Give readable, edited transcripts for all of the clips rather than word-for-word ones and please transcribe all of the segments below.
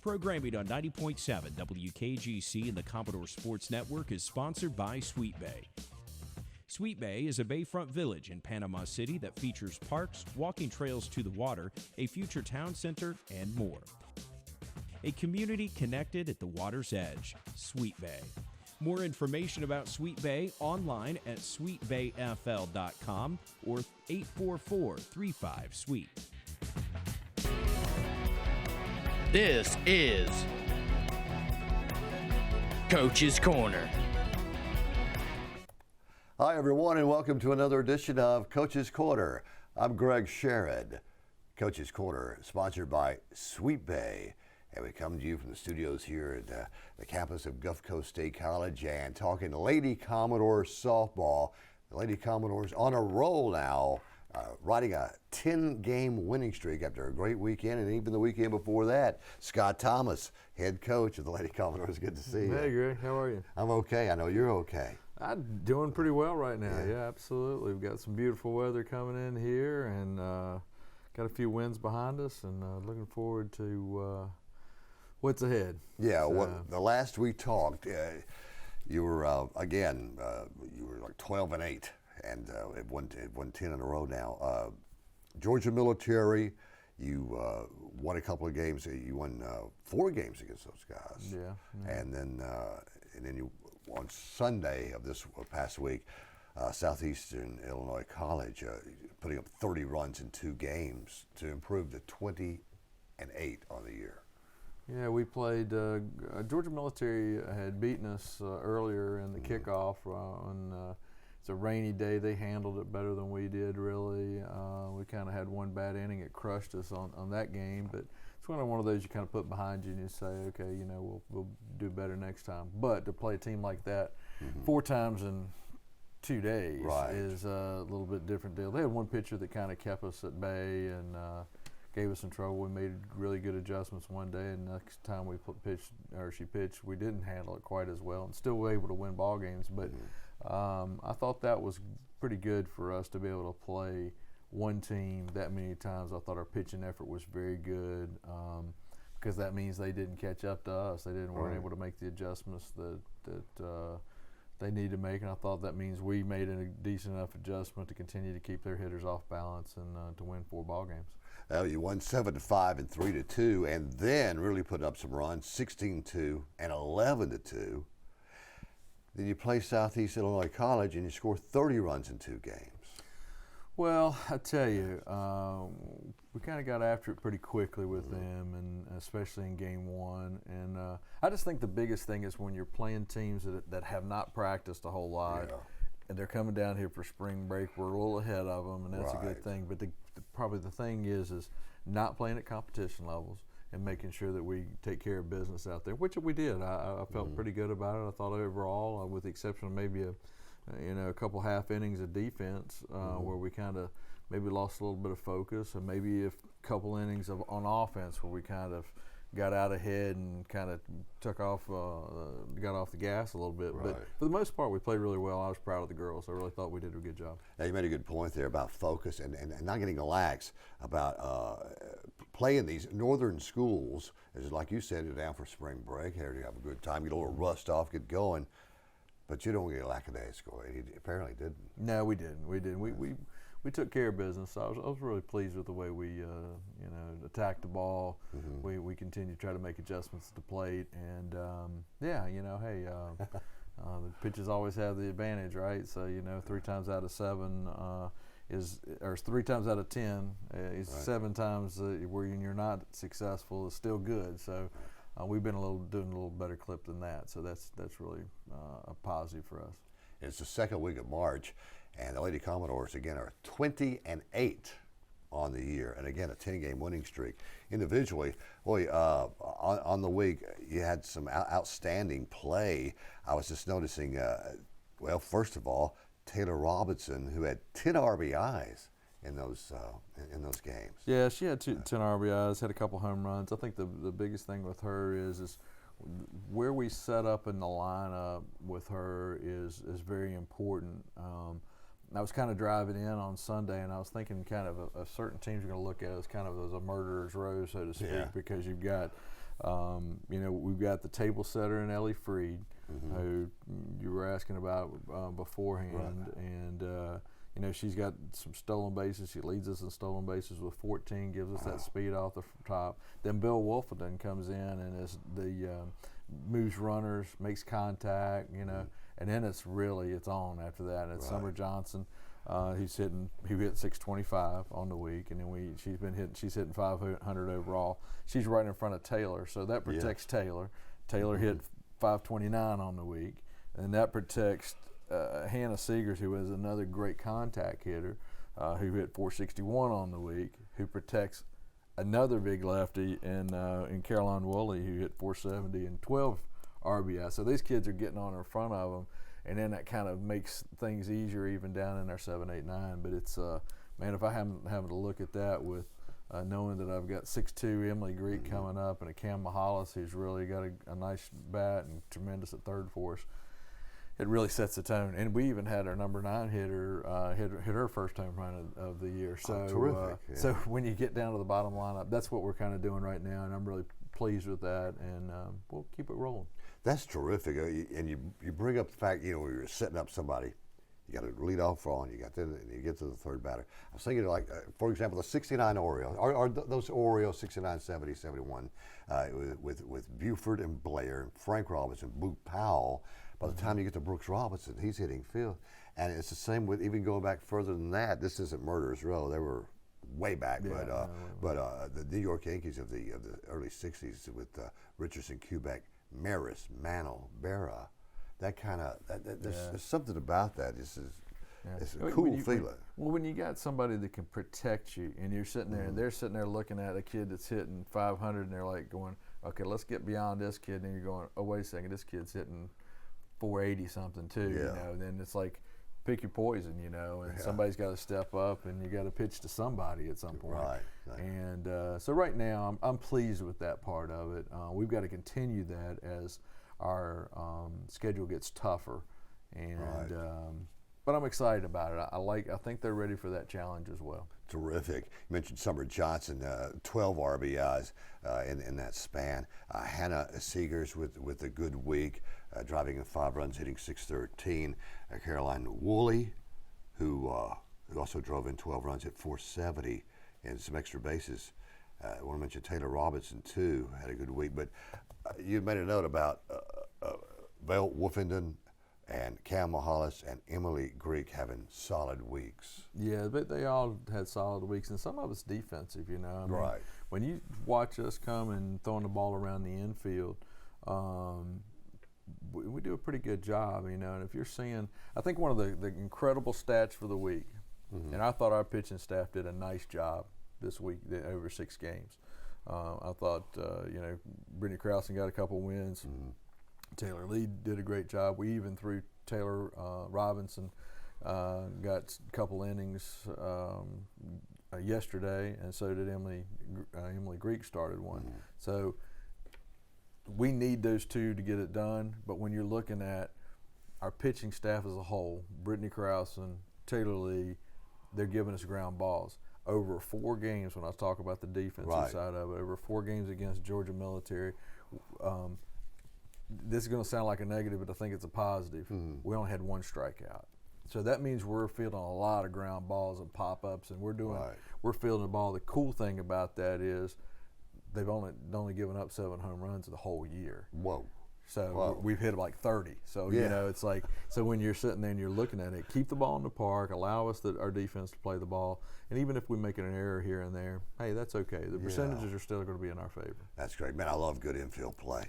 Programming on 90.7 WKGC and the Commodore Sports Network is sponsored by Sweet Bay. Sweet Bay is a bayfront village in Panama City that features parks, walking trails to the water, a future town center, and more. A community connected at the water's edge, Sweet Bay. More information about Sweet Bay online at sweetbayfl.com or 844-35-SWEET. This is Coach's Corner. Hi, everyone, and welcome to another edition of Coach's Corner. I'm Greg Sherrod. Coach's Corner, sponsored by Sweet Bay. And we come to you from the studios here at the campus of Gulf Coast State College and talking Lady Commodore Softball. The Lady Commodores on a roll now, riding a 10-game winning streak after a great weekend, and even the weekend before that. Scott Thomas, head coach of the Lady Commodores. Good to see you. Hey, Greg. How are you? I'm okay. I know you're okay. I'm doing pretty well right now. Yeah, absolutely. We've got some beautiful weather coming in here, and got a few wins behind us, and looking forward to what's ahead. Yeah, the last we talked, you were you were like 12-8, and it won 10 in a row now. Georgia Military, you won a couple of games. You won 4 games against those guys. Yeah. And then you on Sunday of this past week, Southeastern Illinois College putting up 30 runs in 2 games to improve to 20-8 on the year. Yeah, we played. Georgia Military had beaten us earlier in the kickoff. It's a rainy day. They handled it better than we did, really. We kind of had one bad inning. It crushed us on that game. But it's one of those you kind of put behind you and you say, okay, we'll do better next time. But to play a team like that 4 times in 2 days is a little bit different deal. They had one pitcher that kind of kept us at bay and gave us some trouble. We made really good adjustments one day, and next time she pitched, we didn't handle it quite as well, and still were able to win ball games. But I thought that was pretty good for us to be able to play one team that many times. I thought our pitching effort was very good because that means they didn't catch up to us. They weren't able to make the adjustments that they need to make, and I thought that means we made a decent enough adjustment to continue to keep their hitters off balance and to win 4 ball games. You won 7-5 and 3-2, and then really put up some runs, 16-2 and 11-2. Then you play Southeast Illinois College and you score 30 runs in 2 games. Well, I tell you, we kind of got after it pretty quickly with them, and especially in game 1. And I just think the biggest thing is when you're playing teams that have not practiced a whole lot, and they're coming down here for spring break, we're a little ahead of them, and that's a good thing. But probably the thing is not playing at competition levels and making sure that we take care of business out there, which we did. I felt pretty good about it. I thought overall, with the exception of maybe a couple half innings of defense where we kind of maybe lost a little bit of focus, and maybe a couple innings on offense where we kind of got out ahead and kind of got off the gas a little bit. But for the most part, we played really well. I was proud of the girls. I really thought we did a good job. Now, you made a good point there about focus and not getting lax about playing these northern schools. Is like you said, you're down for spring break, here to have a good time, get a little rust off, get going. But you don't get lackadaisical. He apparently didn't. No, we didn't. We took care of business. I was really pleased with the way we attacked the ball. We continued to try to make adjustments at the plate, and the pitchers always have the advantage, right? So 3 times out of 7 or 3 times out of 10 is 7 times where you're not successful is still good. So we've been doing a little better clip than that. So that's really a positive for us. It's the second week of March. And the Lady Commodores, again, are 20-8 on the year. And, again, a 10-game winning streak. Individually, on the week, you had some outstanding play. I was just noticing, first of all, Taylor Robinson, who had 10 RBIs in those games. Yeah, she had 10 RBIs, had a couple home runs. I think the biggest thing with her is where we set up in the lineup with her is very important. I was kind of driving in on Sunday, and I was thinking kind of a certain teams you're going to look at as kind of as a murderer's row, so to speak, because you've got You know, we've got the table setter in Ellie Freed, who you were asking about beforehand, and you know, she's got some stolen bases. She leads us in stolen bases with 14, gives us that speed off the top. Then Bill Wolfenden comes in and is moves runners, makes contact, you know, and then it's on after that. And it's Summer Johnson. He hit 625 on the week, and then she's hitting 500 overall. She's right in front of Taylor, so that protects Taylor. Taylor hit 529 on the week, and that protects Hannah Seegers, who is another great contact hitter, who hit 461 on the week, who protects another big lefty in Caroline Woolley, who hit 470 and 12 RBI. So these kids are getting on in front of them, and then that kind of makes things easier even down in our 7, 8, 9. But it's man, if I haven't having to look at that with knowing that I've got 6'2" Emily Greek coming up and a Cam Mahalis who's really got a nice bat and tremendous at third for us, it really sets the tone. And we even had our number 9 hitter hit her first home run of the year. So terrific. So when you get down to the bottom lineup, that's what we're kind of doing right now, and I'm really pleased with that, and we'll keep it rolling. That's terrific. And you bring up the fact, you know, when you're setting up somebody, you got to lead off for and you get to the third batter. I was thinking, like, for example, the 69 Orioles, or those Orioles 69, 70, 71, with Buford and Blair, and Frank Robinson, Boot Powell. By the time you get to Brooks Robinson, he's hitting fifth. And it's the same with even going back further than that. This isn't Murderers Row. They were way back, but the New York Yankees of the early 60s with Richardson, Kubek, Maris, Mantle, Berra, that kind of there's something about that. It's a cool feeling. When you got somebody that can protect you, and you're sitting there, and they're sitting there looking at a kid that's hitting 500, and they're like going, "Okay, let's get beyond this kid." And you're going, "Oh, wait a second, this kid's hitting 480 something too." You know, and then it's like, pick your poison, you know, and somebody's got to step up, and you got to pitch to somebody at some point. Right. And so right now, I'm pleased with that part of it. We've got to continue that as our schedule gets tougher, and but I'm excited about it. I think they're ready for that challenge as well. Terrific. You mentioned Summer Johnson, 12 RBIs in that span. Hannah Seegers with a good week, driving in 5 runs, hitting 613. Caroline Woolley, who also drove in 12 runs, hit 470 and some extra bases. I want to mention Taylor Robinson too, had a good week. But you made a note about Bill Wolfenden and Cam Mahalis and Emily Greek having solid weeks. Yeah, but they all had solid weeks, and some of it's defensive, you know. I mean, when you watch us come and throwing the ball around the infield, we do a pretty good job, you know. And if you're seeing, I think one of the incredible stats for the week, and I thought our pitching staff did a nice job this week over 6 games. I thought, you know, Brittany Krausen got a couple wins. Taylor Lee did a great job. We even threw Taylor Robinson, got a couple innings yesterday, and so did Emily Greek started one. So we need those two to get it done. But when you're looking at our pitching staff as a whole, Brittany Krausen, Taylor Lee, they're giving us ground balls. Over 4 games, when I talk about the defensive side of it, over 4 games against Georgia Military, this is going to sound like a negative, but I think it's a positive. We only had 1 strikeout. So that means we're fielding a lot of ground balls and pop-ups, and we're fielding the ball. The cool thing about that is they've only given up 7 home runs the whole year. Whoa. So we've hit like 30. So, you know, it's like, so when you're sitting there and you're looking at it, keep the ball in the park, allow us our defense to play the ball, and even if we make an error here and there, hey, that's okay. The percentages are still going to be in our favor. That's great. Man, I love good infield play.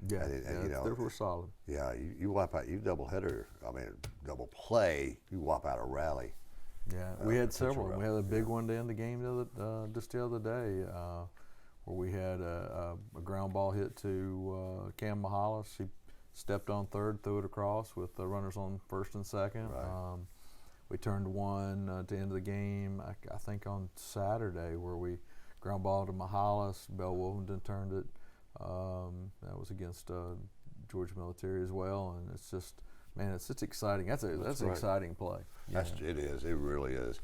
Yeah, you know, they're solid. Yeah, you wipe out, you double double play, you wipe out a rally. Yeah, we had several. We had a big one to end the game just the other day, where we had a ground ball hit to Cam Mahalis. He stepped on third, threw it across with the runners on first and second. We turned one to end the game, I think on Saturday, where we ground ball to Mahalis. Belle Wolfenden turned it. That was against Georgia Military as well, and it's just, man, it's exciting. That's an exciting play. It is. It really is.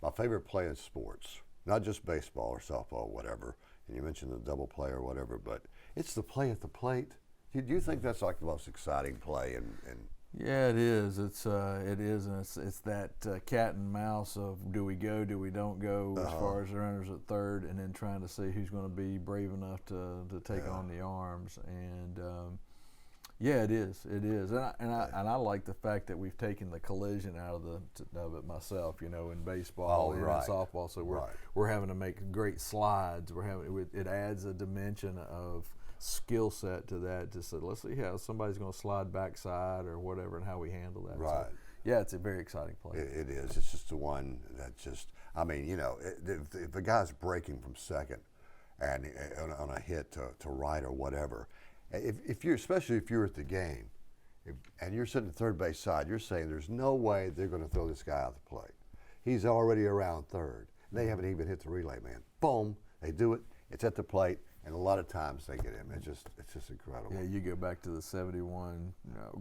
My favorite play in sports, not just baseball or softball or whatever, and you mentioned the double play or whatever, but it's the play at the plate. Do you think that's like the most exciting play? And Yeah, it is. It is, and it's that cat and mouse of do we go, do we don't go, as far as the runners at third, and then trying to see who's going to be brave enough to take on the arms. And yeah, it is. It is, and I like the fact that we've taken the collision out of it myself. You know, in baseball and in softball, so we're having to make great slides. It adds a dimension of skill set to that. To say, let's see how somebody's going to slide backside or whatever, and how we handle that. Right. So, yeah, it's a very exciting play. It is. It's just the one that just. I mean, you know, if the guy's breaking from second, and on a hit to right or whatever. If you're, especially if you're at the game, and you're sitting at third base side, you're saying there's no way they're going to throw this guy out the plate. He's already around third. They haven't even hit the relay man. Boom, they do it. It's at the plate, and a lot of times they get him. It's just incredible. Yeah, you go back to the '71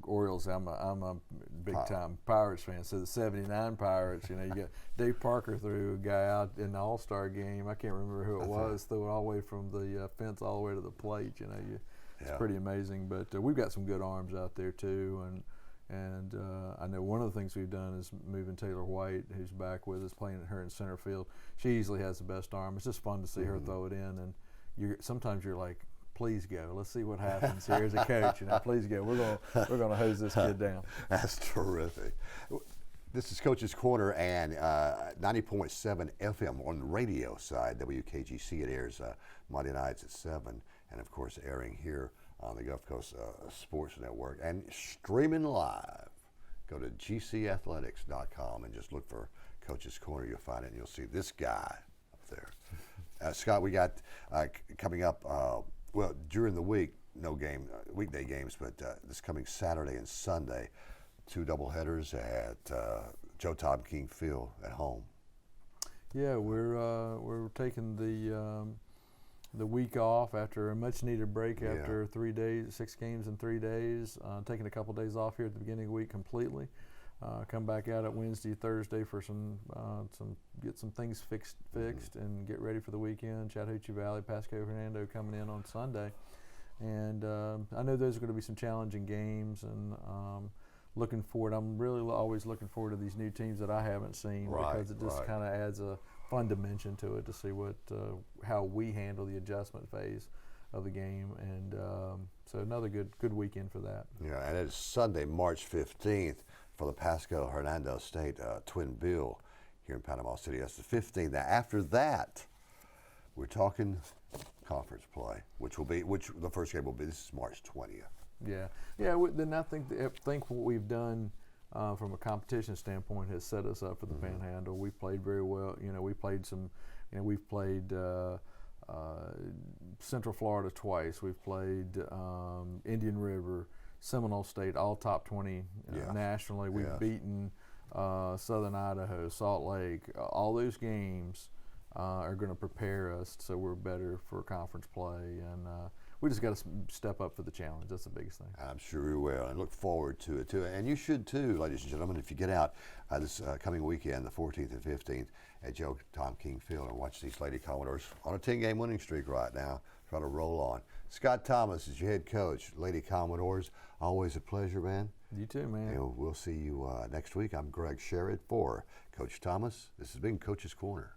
Orioles. I'm a big time Pirates fan. So the '79 Pirates, you know, you got Dave Parker threw a guy out in the All-Star game. I can't remember who it was. Threw it all the way from the fence all the way to the plate. You know, it's pretty amazing, but we've got some good arms out there too, and I know one of the things we've done is moving Taylor White, who's back with us, playing her in center field. She easily has the best arm. It's just fun to see her throw it in, and sometimes you're like, please go. Let's see what happens here as a coach. You know, please go. We're gonna hose this kid down. That's terrific. This is Coach's Corner and 90.7 FM on the radio side, WKGC. It airs Monday nights at 7, and of course airing here on the Gulf Coast Sports Network and streaming live. Go to gcathletics.com and just look for Coach's Corner. You'll find it, and you'll see this guy up there. Scott, we got coming up, well, during the week, no game, weekday games, but this coming Saturday and Sunday, 2 doubleheaders at Joe Tom King Field at home. Yeah, we're taking the week off after a much-needed break after 3 days, 6 games in 3 days. Taking a couple days off here at the beginning of the week completely. Come back out at Wednesday, Thursday for get some things fixed, and get ready for the weekend. Chattahoochee Valley, Pasco Hernando coming in on Sunday, and I know those are going to be some challenging games, and looking forward. I'm really always looking forward to these new teams that I haven't seen, because it just kind of adds a fun dimension to it to see how we handle the adjustment phase of the game, and so another good weekend for that. Yeah, and it's Sunday, March 15th for the Pasco Hernando State Twin Bill here in Panama City. That's the 15th. Now after that, we're talking conference play, which the first game will be. This is March 20th. Yeah. Then I think what we've done from a competition standpoint has set us up for the Panhandle. We've played very well. You know, we played some. You know, we've played Central Florida twice. We've played Indian River, Seminole State, all top 20 nationally. We've beaten Southern Idaho, Salt Lake. All those games are going to prepare us so we're better for conference play, and we just got to step up for the challenge. That's the biggest thing. I'm sure we will, and look forward to it too. And you should too, ladies and gentlemen, if you get out this coming weekend, the 14th and 15th, at Joe Tom King Field, and watch these Lady Commodores on a 10-game winning streak right now, trying to roll on. Scott Thomas is your head coach, Lady Commodores. Always a pleasure, man. You too, man. And we'll see you next week. I'm Greg Sherrod for Coach Thomas. This has been Coach's Corner.